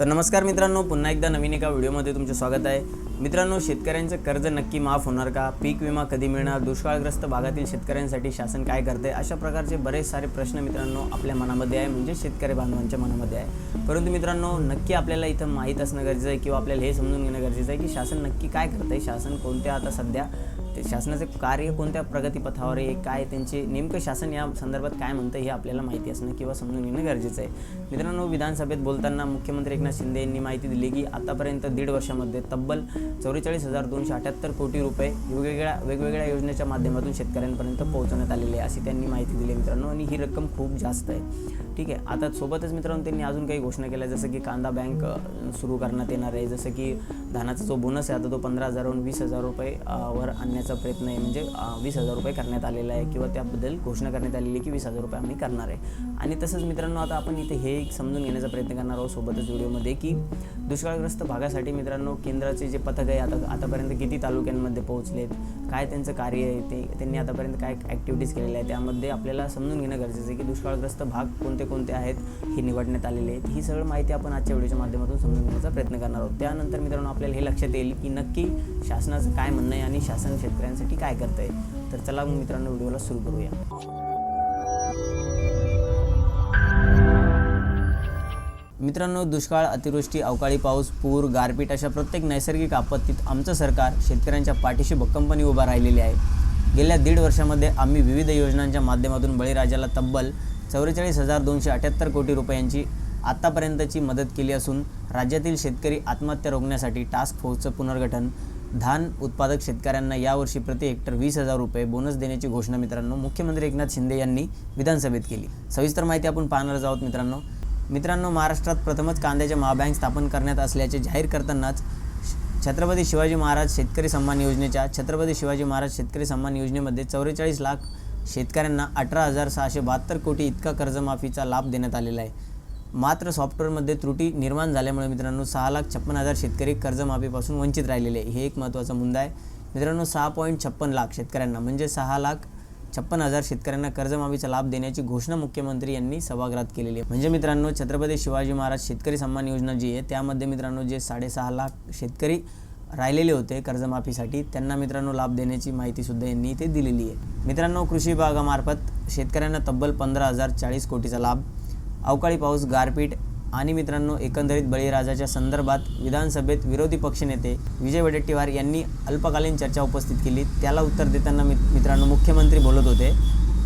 तर नमस्कार मित्रांनो, पुन्हा एकदा नवीन एका व्हिडिओमध्ये तुमचे स्वागत आहे. मित्रांनो, शेतकऱ्यांचं कर्ज नक्की माफ होणार का? पीक विमा कधी मिळणार? दुष्काळग्रस्त भागातील शेतकऱ्यांसाठी शासन काय करते? अशा प्रकारचे बरेच सारे प्रश्न मित्रांनो आपल्या मनामध्ये आहे, म्हणजे शेतकरी बांधवांच्या मनामध्ये आहे. परंतु मित्रांनो, नक्की आपल्याला इथं माहीत असणं गरजेचं आहे किंवा आपल्याला हे समजून घेणं गरजेचं आहे की शासन नक्की काय करतं आहे, शासन कोणत्या आता सध्या ते शासनाचे कार्य कोणत्या प्रगतीपथावर आहे, काय त्यांचे नेमकं शासन या संदर्भात काय म्हणतं हे आपल्याला माहिती असणं किंवा समजून घेणं गरजेचं आहे. मित्रांनो, विधानसभेत बोलताना मुख्यमंत्री एकनाथ शिंदे यांनी माहिती दिली की आतापर्यंत 1.5 वर्षामध्ये तब्बल 44,278 कोटी रुपये वेगवेगळ्या योजनेच्या माध्यमातून शेतकऱ्यांपर्यंत पोहोचवण्यात आलेले आहे, अशी त्यांनी माहिती दिली मित्रांनो. आणि ही रक्कम खूप जास्त आहे. ठीक आहे. आता सोबतच मित्रांनो त्यांनी अजून काही घोषणा केल्या, जसं की कांदा बँक सुरू करण्यात येणार आहे, जसं की धानाचा जो बोनस आहे आता तो 15,000वरून 20,000 रुपये वर आणण्याचा प्रयत्न आहे, म्हणजे 20,000 रुपये करण्यात आलेला आहे किंवा त्याबद्दल घोषणा करण्यात आलेली आहे की 20,000 रुपये आम्ही करणार आहे. आणि तसंच मित्रांनो, आता आपण इथे हे समजून घेण्याचा प्रयत्न करणार आहोत सोबतच व्हिडिओमध्ये की दुष्काळग्रस्त भागासाठी मित्रांनो केंद्राचे जे पथक आहे आतापर्यंत किती तालुक्यांमध्ये पोहोचलेत, काय त्यांचं कार्य आहे, ते त्यांनी आतापर्यंत काय ॲक्टिव्हिटीज केलेल्या आहेत, त्यामध्ये आपल्याला समजून घेणं गरजेचं आहे की दुष्काळग्रस्त भाग कोणते आहेत हे निवडण्यात आलेले आहेत. ही सगळं माहिती आपण आजच्या व्हिडिओच्या माध्यमातून समजून घेण्याचा प्रयत्न करणार आहोत. त्यानंतर मित्रांनो आपल्याला हे लक्षात येईल की नक्की शासनाचं काय म्हणणं आहे आणि शासन शेतकऱ्यांसाठी काय करतं आहे. तर चला मित्रांनो व्हिडिओला सुरू करूया. मित्रांनो, दुष्काळ, अतिवृष्टी, अवकाळी पाऊस, पूर, गारपीट अशा प्रत्येक नैसर्गिक आपत्तीत आमचं सरकार शेतकऱ्यांच्या पाठीशी भक्कमपणे उभा राहिलेले आहे. गेल्या 1.5 वर्षामध्ये आम्ही विविध योजनांच्या माध्यमातून बळीराजाला तब्बल 44,278 कोटी रुपयांची आत्तापर्यंतची मदत केली असून राज्यातील शेतकरी आत्महत्या रोखण्यासाठी टास्क फोर्सचं पुनर्गठन, धान उत्पादक शेतकऱ्यांना यावर्षी प्रति हेक्टर 20,000 रुपये बोनस देण्याची घोषणा मित्रांनो मुख्यमंत्री एकनाथ शिंदे यांनी विधानसभेत केली. सविस्तर माहिती आपण पाहणारच आहोत मित्रांनो. महाराष्ट्रात प्रथमच कांद्याच्या महाबँक स्थापन करण्यात असल्याचे जाहीर करतानाच छत्रपती शिवाजी महाराज शेतकरी सन्मान योजनेमध्ये 44 लाख शेतकऱ्यांना 18,672 कोटी इतका कर्जमाफीचा लाभ देण्यात आलेला आहे. मात्र सॉफ्टवेअरमध्ये त्रुटी निर्माण झाल्यामुळे मित्रांनो 6,56,000 शेतकरी कर्जमाफीपासून वंचित राहिलेले आहे. हे एक महत्त्वाचा मुद्दा आहे मित्रांनो. 6.56 लाख शेतकऱ्यांना म्हणजे 6,56,000 शेतकऱ्यांना कर्जमाफीचा लाभ देण्याची घोषणा मुख्यमंत्री यांनी सभागृहात केलेली आहे. म्हणजे मित्रांनो छत्रपती शिवाजी महाराज शेतकरी सन्मान योजना जी आहे त्यामध्ये मित्रांनो जे 6.5 लाख शेतकरी राहिलेले होते कर्जमाफीसाठी, त्यांना मित्रांनो लाभ देण्याची माहितीसुद्धा यांनी इथे दिलेली आहे. मित्रांनो, कृषी विभागामार्फत शेतकऱ्यांना तब्बल 15,040 कोटीचा लाभ. अवकाळी पाऊस, गारपीट आणि मित्रांनो एकंदरीत बळीराजाच्या संदर्भात विधानसभेत विरोधी पक्षनेते विजय वडेट्टीवार यांनी अल्पकालीन चर्चा उपस्थित केली. त्याला उत्तर देताना मित्रांनो मुख्यमंत्री बोलत होते.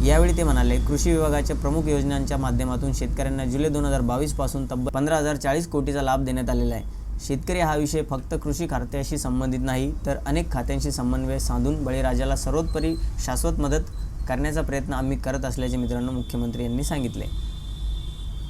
यावेळी ते म्हणाले, कृषी विभागाच्या प्रमुख योजनांच्या माध्यमातून शेतकऱ्यांना जुलै 2022 पासून तब्बल 15,040 कोटीचा लाभ देण्यात आलेला आहे. शेतकरी हा विषय फक्त कृषी खात्याशी संबंधित नाही तर अनेक खात्यांशी समन्वय साधून बळीराजाला सर्वोपरी शाश्वत मदत करण्याचा प्रयत्न आम्ही करत असल्याचे मित्रांनो मुख्यमंत्री यांनी सांगितले.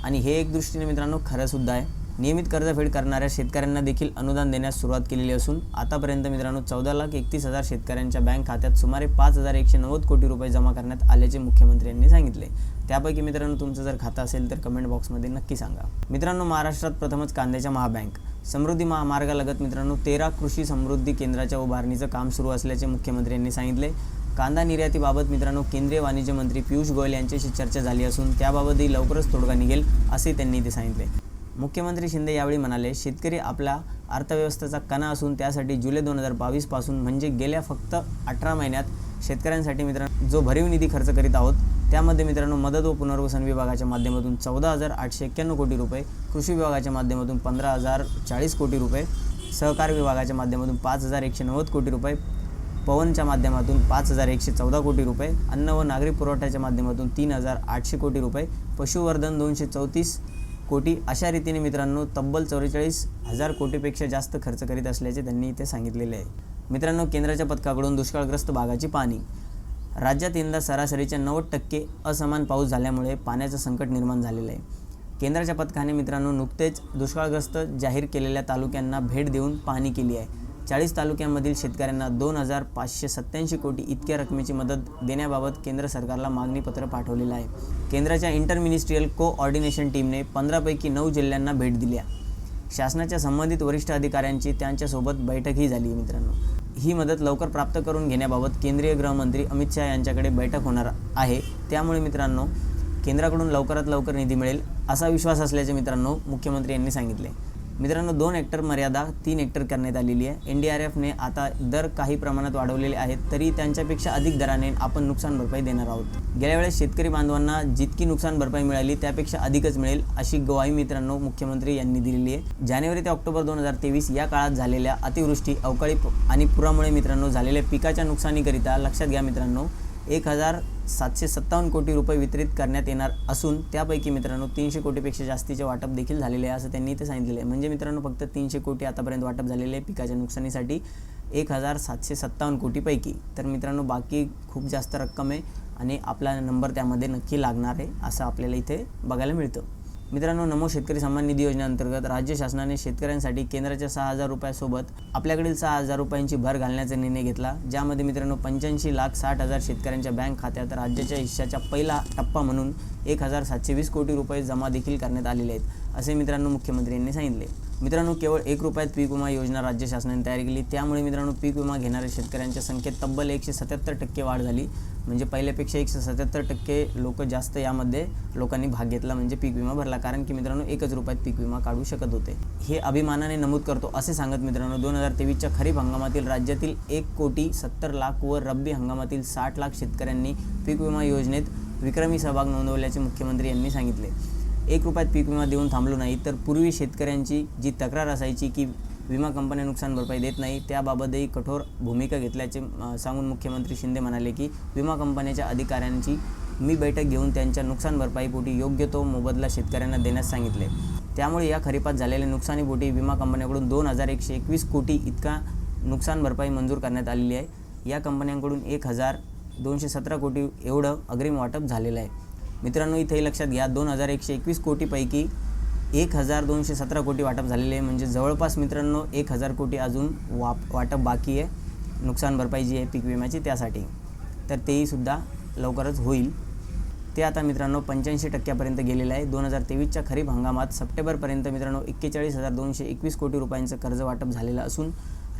आणि हे एक दृष्टीने मित्रांनो खरंसुद्धा आहे. नियमित कर्जफेड करणाऱ्या शेतकऱ्यांना देखील अनुदान देण्यास सुरुवात केलेली असून आतापर्यंत मित्रांनो 14,31,000 शेतकऱ्यांच्या बँक खात्यात सुमारे 5,190 कोटी रुपये जमा करण्यात आल्याचे मुख्यमंत्री यांनी सांगितले. त्यापैकी मित्रांनो तुमचं जर खातं असेल तर कमेंट बॉक्समध्ये नक्की सांगा. मित्रांनो, महाराष्ट्रात प्रथमच कांद्याच्या महाबँक समृद्धी महामार्गालगत मित्रांनो 13 कृषी समृद्धी केंद्राच्या उभारणीचं काम सुरू असल्याचे मुख्यमंत्री यांनी सांगितले. कांदा निर्यातीबाबत मित्रांनो केंद्रीय वाणिज्य मंत्री पियुष गोयल यांच्याशी चर्चा झाली असून त्याबाबतही लवकरच तोडगा निघेल असे त्यांनी ते सांगितले. मुख्यमंत्री शिंदे यावेळी म्हणाले, शेतकरी आपल्या अर्थव्यवस्थेचा कणा असून त्यासाठी जुलै 2022 पासून म्हणजे गेल्या फक्त 18 महिन्यात शेतकऱ्यांसाठी मित्रांनो जो भरीव निधी खर्च करीत आहोत त्यामध्ये मित्रांनो मदत व पुनर्वसन विभागाच्या माध्यमातून 14,891 कोटी रुपये, कृषी विभागाच्या माध्यमातून 15,040 कोटी रुपये, सहकार विभागाच्या माध्यमातून 5,190 कोटी रुपये, पवनच्या माध्यमातून 5,114 कोटी रुपये, अन्न व नागरी पुरवठ्याच्या माध्यमातून 3,800 कोटी रुपये, पशुवर्धन 234 कोटी, अशा रीतीने मित्रांनो तब्बल 44,000 कोटीपेक्षा जास्त खर्च करीत असल्याचे त्यांनी इथे सांगितलेले आहे. मित्रांनो, केंद्राच्या पथकाकडून दुष्काळग्रस्त भागाची पाहणी. राज्यात यंदा सरासरीच्या 90% असमान पाऊस झाल्यामुळे पाण्याचं संकट निर्माण झालेलं आहे. केंद्राच्या पथकाने मित्रांनो नुकतेच दुष्काळग्रस्त जाहीर केलेल्या तालुक्यांना भेट देऊन पाहणी केली आहे. 40 तालुक्यांमधील शेतकऱ्यांना 2,587 कोटी इतक्या रकमेची मदत देण्याबाबत केंद्र सरकारला मागणीपत्र पाठवलेलं आहे. केंद्राच्या इंटरमिनिस्ट्रियल कोऑर्डिनेशन टीमने 15 पैकी 9 जिल्ह्यांना भेट दिली आहे. शासनाच्या संबंधित वरिष्ठ अधिकाऱ्यांची त्यांच्यासोबत बैठकही झाली आहे. मित्रांनो, ही मदत लवकर प्राप्त करून घेण्याबाबत केंद्रीय गृहमंत्री अमित शहा यांच्याकडे बैठक होणार आहे. त्यामुळे मित्रांनो केंद्राकडून लवकरात लवकर निधी मिळेल असा विश्वास असल्याचे मित्रांनो मुख्यमंत्री यांनी सांगितले. मित्रांनो 2 हेक्टर मर्यादा 3 हेक्टर करण्यात आलेली आहे. NDRFने आता दर काही प्रमाणात वाढवलेले आहेत, तरी त्यांच्यापेक्षा अधिक दराने आपण नुकसान भरपाई देणार आहोत. गेल्या वेळेस शेतकरी बांधवांना जितकी नुकसान भरपाई मिळाली त्यापेक्षा अधिकच मिळेल अशी ग्वाही मित्रांनो मुख्यमंत्री यांनी दिलेली आहे. जानेवारी ते ऑक्टोबर 2023 या काळात झालेल्या अतिवृष्टी, अवकाळी आणि पुरामुळे मित्रांनो झालेल्या पिकाच्या नुकसानीकरिता लक्षात घ्या मित्रांनो 1,757 कोटी रुपये वितरित करण्यात येणार असून त्यापैकी मित्रांनो 300 कोटीपेक्षा जास्तीचे वाटप देखील झालेले आहे असं त्यांनी इथे सांगितलेले आहे. म्हणजे मित्रांनो फक्त 300 कोटी आतापर्यंत वाटप झालेले आहे पिकाच्या नुकसानीसाठी 1,757 कोटीपैकी. तर मित्रांनो बाकी खूप जास्त रक्कम आहे आणि आपला नंबर त्यामध्ये नक्की लागणार आहे असं आपल्याला इथे बघायला मिळतं. मित्रांनो नमो शेतकरी सन्मान निधी योजनेअंतर्गत राज्य शासनाने शेतकऱ्यांसाठी केंद्राच्या 6,000 रुपयांसोबत आपल्याकडील 6,000 रुपयांची भर घालण्याचा निर्णय घेतला, ज्यामध्ये मित्रांनो 85,60,000 शेतकऱ्यांच्या बँक खात्यात राज्याच्या हिश्श्याचा पहिला टप्पा म्हणून 1,720 कोटी रुपये जमा देखील करण्यात आलेले आहेत असे मित्रांनो मुख्यमंत्री यांनी सांगितले. मित्रांनो केवळ 1 रुपयात पीक विमा योजना राज्य शासनाने तयार केली, त्यामुळे मित्रांनो पीक विमा घेणाऱ्या शेतकऱ्यांच्या संख्येत तब्बल 177% वाढ झाली. म्हणजे पहिल्यापेक्षा 177% लोक जास्त यामध्ये लोकांनी भाग घेतला, म्हणजे पीक विमा भरला, कारण की मित्रांनो 1 रुपयात पीक विमा काढू शकत होते. हे अभिमानाने नमूद करतो असे सांगत मित्रांनो 2023च्या खरीप हंगामातील राज्यातील 1,70,00,000 व रब्बी हंगामातील 60,00,000 शेतकऱ्यांनी पीक विमा योजनेत विक्रमी सहभाग नोंदवल्याचे मुख्यमंत्री यांनी सांगितले. 1 रुपयात पीक विमा देऊन थांबलो नाही, तर पूर्वी शेतकऱ्यांची जी तक्रार असायची की विमा कंपन्या नुकसान भरपाई देत नाही, त्याबाबतही कठोर भूमिका घेतल्याचे सांगून मुख्यमंत्री शिंदे म्हणाले की विमा कंपन्याच्या अधिकाऱ्यांची मी बैठक घेऊन त्यांच्या नुकसान भरपाईपोटी योग्य तो मोबदला शेतकऱ्यांना देण्यास सांगितले. त्यामुळे या खरीपात झालेल्या नुकसानीपोटी विमा कंपन्यांकडून 2,121 कोटी इतका नुकसान भरपाई मंजूर करण्यात आलेली आहे. या कंपन्यांकडून 1,217 कोटी एवढं अग्रिम वाटप झालेलं आहे. मित्रांनो इथेही लक्षात घ्या 2,121 कोटीपैकी 1,217 कोटी वाटप झालेले आहे, म्हणजे जवळपास मित्रांनो 1,000 कोटी अजून वाटप बाकी आहे नुकसान भरपाई जी आहे पीक विम्याची त्यासाठी, तर तेही सुद्धा लवकरच होईल. ते आता मित्रांनो 85% गेलेलं आहे. 2023च्या खरीप हंगामात सप्टेंबरपर्यंत मित्रांनो 41,221 कोटी रुपयांचं कर्ज वाटप झालेलं असून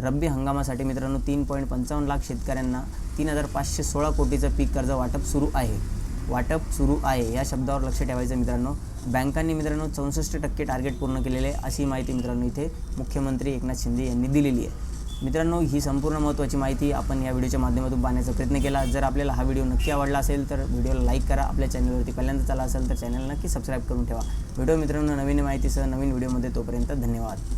रब्बी हंगामासाठी मित्रांनो 3.55 लाख शेतकऱ्यांना 3,516 कोटीचं पीक कर्ज वाटप सुरू आहे. या शब्दावर लक्ष ठेवायचं मित्रांनो. बँकांनी मित्रांनो 64% टार्गेट पूर्ण केलेले आहे अशी माहिती मित्रांनो इथे मुख्यमंत्री एकनाथ शिंदे यांनी दिलेली आहे. मित्रांनो ही संपूर्ण महत्त्वाची माहिती आपण या व्हिडिओच्या माध्यमातून पाहण्याचा प्रयत्न केला. जर आपल्याला हा व्हिडिओ नक्की आवडला असेल तर व्हिडिओला लाईक करा. आपल्या चॅनलवरती पहिल्यांदा आला असेल तर चॅनलला नक्की सबस्क्राईब करून ठेवा. व्हिडिओ मित्रांनो नवीन माहितीसह नवीन व्हिडिओमध्ये, तोपर्यंत धन्यवाद.